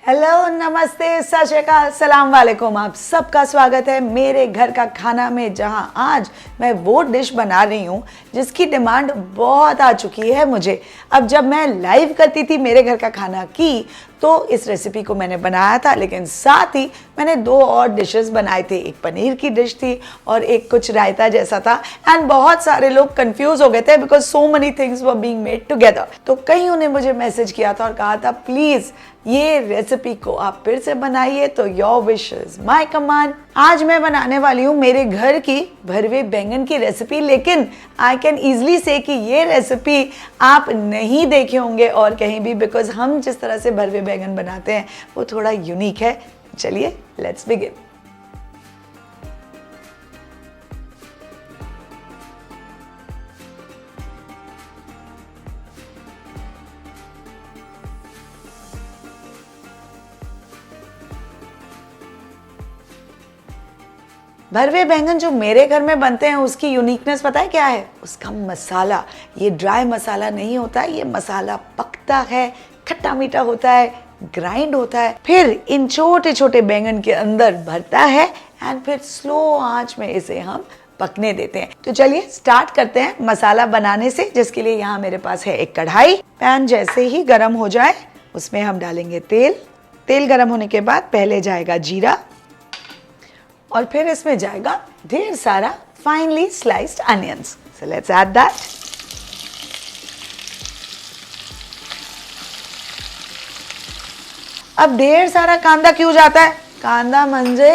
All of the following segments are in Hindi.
हेलो, नमस्ते, सत श्री अकाल, सलाम वालेकुम। आप सबका स्वागत है मेरे घर का खाना में, जहां आज मैं वो डिश बना रही हूं जिसकी डिमांड बहुत आ चुकी है मुझे। अब जब मैं लाइव करती थी मेरे घर का खाना की तो इस रेसिपी को मैंने बनाया था, लेकिन साथ ही मैंने दो और डिशेस बनाए थे। एक पनीर की डिश थी और एक कुछ रायता जैसा था। एंड बहुत सारे लोग कंफ्यूज हो गए थे because so many things were being made together. तो कईयों ने मुझे मैसेज किया था और कहा था प्लीज ये रेसिपी को आप फिर से बनाइए, तो your wish is my command. आज मैं बनाने वाली हूँ मेरे घर की भरवे बैंगन की रेसिपी, लेकिन आई कैन इजिली से कि ये रेसिपी आप नहीं देखे होंगे और कहीं भी, बिकॉज हम जिस तरह से भरवे बैंगन बनाते हैं वो थोड़ा यूनिक है। चलिए लेट्स बिगिन। भरवे बैंगन जो मेरे घर में बनते हैं उसकी यूनिकनेस पता है क्या है? उसका मसाला। ये ड्राई मसाला नहीं होता है, ये मसाला पकता है, खट्टा मीठा होता है, ग्राइंड होता है, फिर इन छोटे छोटे बैंगन के अंदर भरता है एंड फिर स्लो आंच में इसे हम पकने देते हैं। तो चलिए स्टार्ट करते हैं मसाला बनाने से, जिसके लिए यहाँ मेरे पास है एक कढ़ाई। पैन जैसे ही गर्म हो जाए उसमें हम डालेंगे तेल। तेल गर्म होने के बाद पहले जाएगा जीरा और फिर इसमें जाएगा ढेर सारा finally sliced onions. So let's add that. अब ढेर सारा कांदा क्यों जाता है? कांदा म्हणजे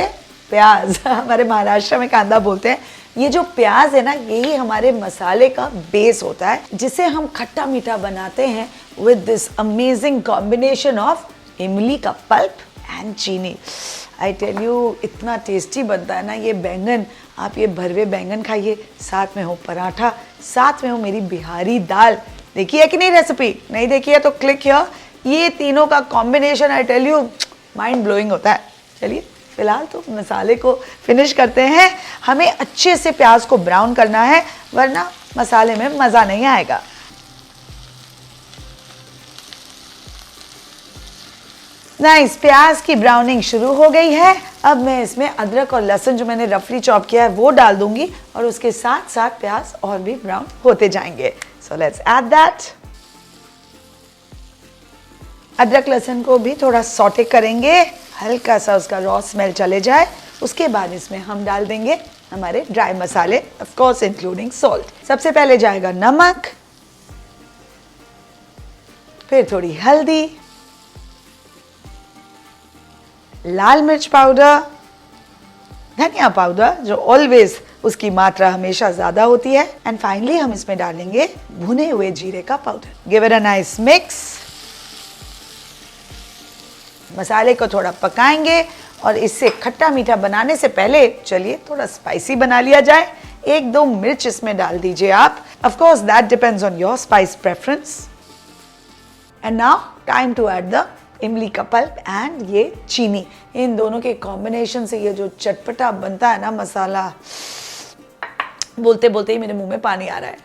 प्याज हमारे महाराष्ट्र में कांदा बोलते हैं। ये जो प्याज है ना, यही हमारे मसाले का बेस होता है, जिसे हम खट्टा मीठा बनाते हैं with this amazing combination of इमली का पल्प एंड चीनी। आई टेल यू, इतना टेस्टी बनता है ना ये बैंगन। आप ये भरवे बैंगन खाइए, साथ में हो पराठा, साथ में हो मेरी बिहारी दाल। देखिए कि नहीं रेसिपी? नहीं देखी है तो क्लिक हियर। ये तीनों का combination I tell you mind blowing होता है। चलिए फिलहाल तो मसाले को फिनिश करते हैं। हमें अच्छे से प्याज को ब्राउन करना है, वरना मसाले में मज़ा नहीं आएगा। नाइस, प्याज की ब्राउनिंग शुरू हो गई है। अब मैं इसमें अदरक और लहसुन जो मैंने रफली चॉप किया है वो डाल दूंगी और उसके साथ साथ प्याज और भी ब्राउन होते जाएंगे। So let's add that. अदरक लहसुन को भी थोड़ा सॉटे करेंगे, हल्का सा उसका रॉ स्मेल चले जाए। उसके बाद इसमें हम डाल देंगे हमारे ड्राई मसाले, ऑफ कोर्स इंक्लूडिंग सॉल्ट। सबसे पहले जाएगा नमक, फिर थोड़ी हल्दी, लाल मिर्च पाउडर, धनिया पाउडर जो ऑलवेज उसकी मात्रा हमेशा ज्यादा होती है, एंड फाइनली हम इसमें डालेंगे भुने हुए जीरे का powder. Give it a nice mix. मसाले को थोड़ा पकाएंगे और इससे खट्टा मीठा बनाने से पहले चलिए थोड़ा स्पाइसी बना लिया जाए। एक दो मिर्च इसमें डाल दीजिए आप। Of course that depends on your spice preference. And now time to add the इमली का पल्प एंड ये चीनी। इन दोनों के कॉम्बिनेशन से ये जो चटपटा बनता है ना मसाला, बोलते बोलते ही मेरे मुंह में पानी आ रहा है।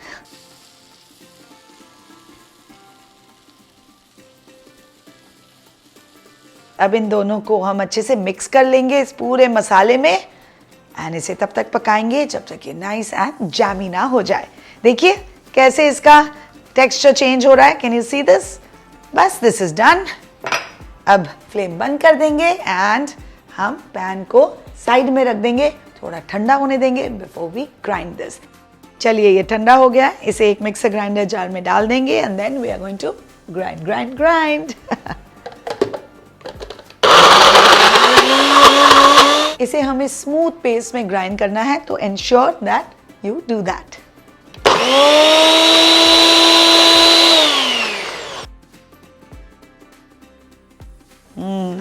अब इन दोनों को हम अच्छे से मिक्स कर लेंगे इस पूरे मसाले में एंड इसे तब तक पकाएंगे जब तक ये नाइस एंड जैमी ना हो जाए। देखिए कैसे इसका टेक्सचर चेंज हो रहा है। Can you see this? बस दिस इज डन। अब फ्लेम बंद कर देंगे एंड हम पैन को साइड में रख देंगे, थोड़ा ठंडा होने देंगे बिफोर वी ग्राइंड दिस। चलिए ये ठंडा हो गया, इसे एक मिक्सर ग्राइंडर जार में डाल देंगे and then we are going to grind. इसे हमें स्मूथ पेस्ट में ग्राइंड करना है, तो ensure that you do that.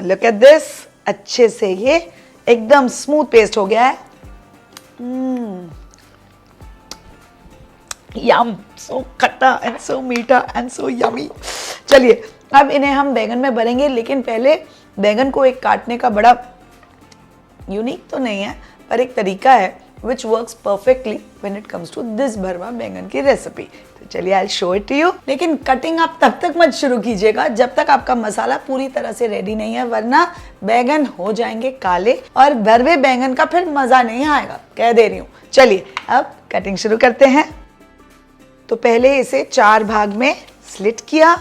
Look at this, अच्छे से ये एकदम स्मूथ पेस्ट हो गया है। यम, सो खट्टा एंड सो मीठा एंड सो यमी। चलिए अब इन्हें हम बैंगन में भरेंगे, लेकिन पहले बैंगन को एक काटने का बड़ा यूनिक तो नहीं है पर एक तरीका है which works perfectly when it comes to this भरवा बैंगन की रेसिपी। तो चलिए I'll show it to you। लेकिन कटिंग आप तब तक मत शुरू कीजिएगा जब तक आपका मसाला पूरी तरह से रेडी नहीं है, वरना बैंगन हो जाएंगे काले और भरवे बैंगन का फिर मजा नहीं आएगा, कह दे रही हूँ। चलिए अब कटिंग शुरू करते हैं। तो पहले इसे 4 भाग में स्लिट किया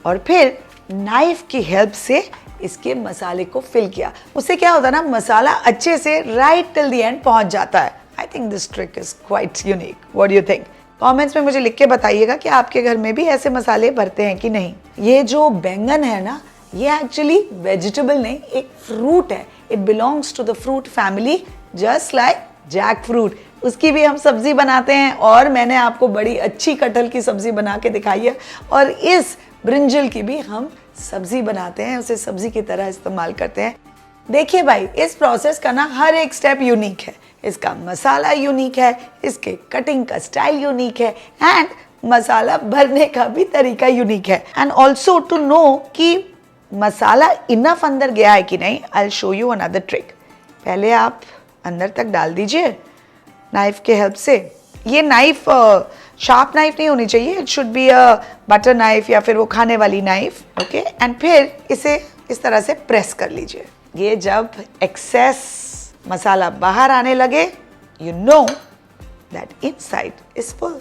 और फिर नाइफ की हेल्प से इसके मसाले को फिल किया। उससे क्या होता है ना, मसाला अच्छे से राइट टिल द एंड पहुंच जाता है। I think this trick is quite unique. What do you think? Comments में मुझे लिख के बताइएगा कि आपके घर में भी ऐसे मसाले भरते हैं कि नहीं। ये जो बैंगन है ना, ये एक्चुअली वेजिटेबल नहीं, एक फ्रूट है। It belongs to the fruit family just like jackfruit. उसकी भी हम सब्जी बनाते हैं और मैंने आपको बड़ी अच्छी कटहल की सब्जी बना के दिखाई है। और इस ब्रिंजल की भी हम सब्जी बनाते हैं, उसे सब्जी की तरह इस्तेमाल करते हैं। देखिए भाई, इस प्रोसेस का ना हर एक स्टेप यूनिक है। इसका मसाला यूनिक है, इसके कटिंग का स्टाइल यूनिक है एंड मसाला भरने का भी तरीका यूनिक है। एंड ऑल्सो टू नो कि मसाला इनफ अंदर गया है कि नहीं, I will show you another trick. पहले आप अंदर तक डाल दीजिए नाइफ के हेल्प से। ये नाइफ शार्प नाइफ नहीं होनी चाहिए, it should be a butter knife या फिर वो खाने वाली नाइफ, ओके। एंड फिर इसे इस तरह से प्रेस कर लीजिए। ये जब एक्सेस मसाला बाहर आने लगे, you know that inside is full.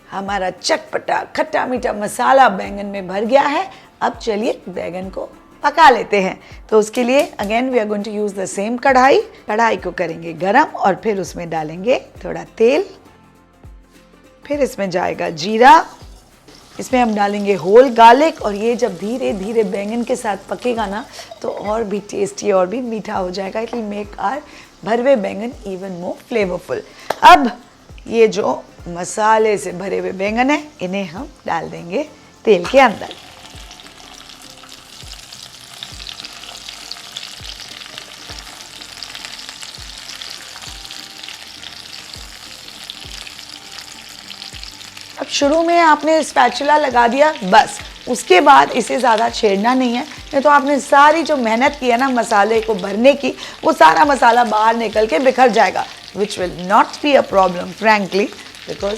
हमारा चटपटा खट्टा मीठा मसाला बैंगन में भर गया है। अब चलिए बैंगन को पका लेते हैं। तो उसके लिए again we are going to use the same kadhai. कढ़ाई को करेंगे गरम और फिर उसमें डालेंगे थोड़ा तेल। फिर इसमें जाएगा जीरा, इसमें हम डालेंगे होल गार्लिक। और ये जब धीरे धीरे बैंगन के साथ पकेगा ना, तो और भी टेस्टी और भी मीठा हो जाएगा। इट विल मेक आवर भरवे बैंगन इवन मोर फ्लेवरफुल। अब ये जो मसाले से भरे हुए बैंगन है, इन्हें हम डाल देंगे तेल के अंदर। अब शुरू में आपने स्पैचुला लगा दिया, बस उसके बाद इसे ज़्यादा छेड़ना नहीं है, नहीं तो आपने सारी जो मेहनत की है ना मसाले को भरने की, वो सारा मसाला बाहर निकल के बिखर जाएगा, which will not be a problem frankly, because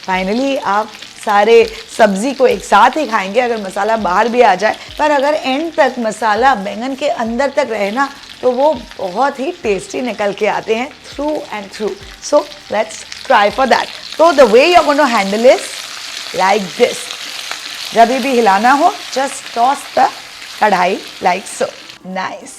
finally आप सारे सब्जी को एक साथ ही खाएंगे अगर मसाला बाहर भी आ जाए। पर अगर एंड तक मसाला बैंगन के अंदर तक रहे ना, तो वो बहुत ही टेस्टी निकल के आते हैं through and through. So let's try for that. तो the way you are going to handle is like this. जब भी हिलाना हो, just toss the kadhai like so. Nice,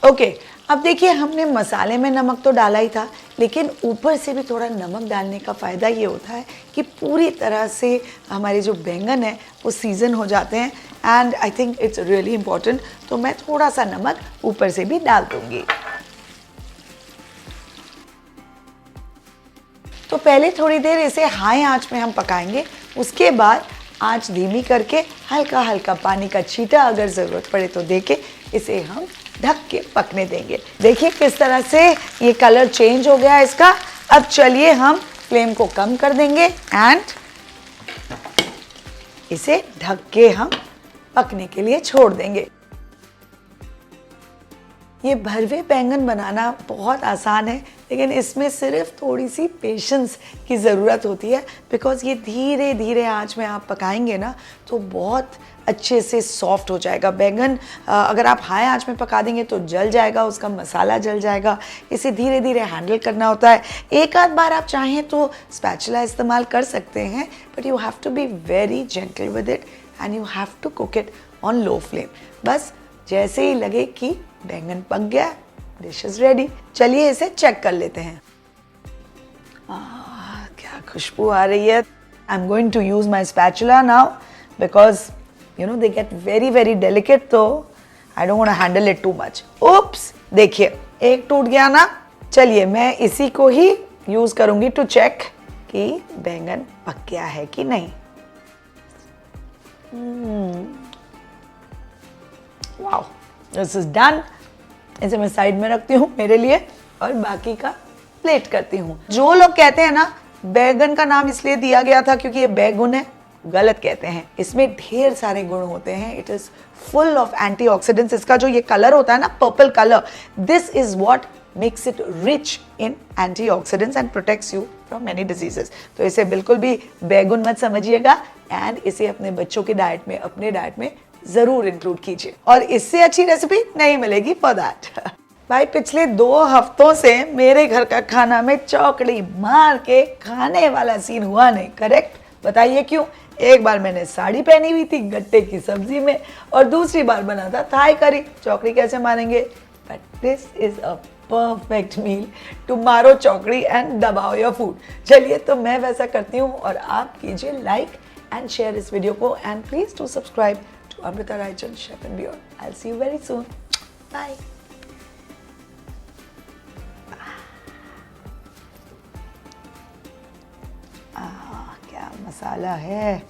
okay. अब देखिए, हमने मसाले में नमक तो डाला ही था, लेकिन ऊपर से भी थोड़ा नमक डालने का फ़ायदा ये होता है कि पूरी तरह से हमारे जो बैंगन है वो सीज़न हो जाते हैं। And I think it's really important. तो मैं थोड़ा सा नमक ऊपर से भी डाल दूंगी। तो पहले थोड़ी देर इसे हाई आंच में हम पकाएंगे, उसके बाद आंच धीमी करके हल्का हल्का पानी का छींटा अगर ज़रूरत पड़े तो देके इसे हम ढक के पकने देंगे। देखिए किस तरह से ये कलर चेंज हो गया इसका। अब चलिए हम फ्लेम को कम कर देंगे एंड इसे ढक के हम पकने के लिए छोड़ देंगे। ये भरवे बैंगन बनाना बहुत आसान है, लेकिन इसमें सिर्फ थोड़ी सी पेशेंस की ज़रूरत होती है, बिकॉज़ ये धीरे धीरे आंच में आप पकाएंगे ना तो बहुत अच्छे से सॉफ्ट हो जाएगा बैंगन। अगर आप हाई आंच में पका देंगे तो जल जाएगा, उसका मसाला जल जाएगा। इसे धीरे धीरे हैंडल करना होता है। एक आध बार आप चाहें तो स्पैचुला इस्तेमाल कर सकते हैं, but you have to be very gentle with it and you have to cook it on low flame. बस जैसे ही लगे कि बैंगन पक गया, डिश इज रेडी। चलिए इसे चेक कर लेते हैं। क्या खुशबू आ रही है। I am going to use my spatula now because you know they get very delicate, तो I don't want to handle it too much. Oops, देखिए एक टूट गया ना। चलिए मैं इसी को ही यूज करूंगी टू चेक कि बैंगन पक गया है कि नहीं। Wow, this is done. इसे मैं साइड में रखती हूँ मेरे लिए और बाकी का प्लेट करती हूँ। जो लोग कहते हैं ना बैगन का नाम इसलिए दिया गया था क्योंकि ये बैगुन है, गलत कहते हैं। इसमें ढेर सारे गुण होते हैं। It is full of antioxidants. इसका जो ये कलर होता है ना, purple colour, this is what makes it rich in antioxidants and protects you from many diseases. तो इसे बिल्कुल भी बैगुन मत समझिएगा एंड इसे अपने बच्चों के डाइट में, अपने डाइट में जरूर इंक्लूड कीजिए। और इससे अच्छी रेसिपी नहीं मिलेगी फॉर दैट। भाई पिछले 2 हफ्तों से मेरे घर का खाना में चौकड़ी मार के खाने वाला सीन हुआ नहीं। करेक्ट? बताइए क्यों? एक बार मैंने साड़ी पहनी हुई थी गट्टे की सब्जी में और दूसरी बार बना था थाई करी। चौकड़ी कैसे मारेंगे? But this is a perfect meal to मारो चौकड़ी एंड दबाओ योर फूड। चलिए तो मैं वैसा करती हूँ और आप कीजिए लाइक एंड शेयर इस वीडियो को and please to subscribe to Amrita Raichand chef and beyond. I will see you very soon. Bye. क्या मसाला है।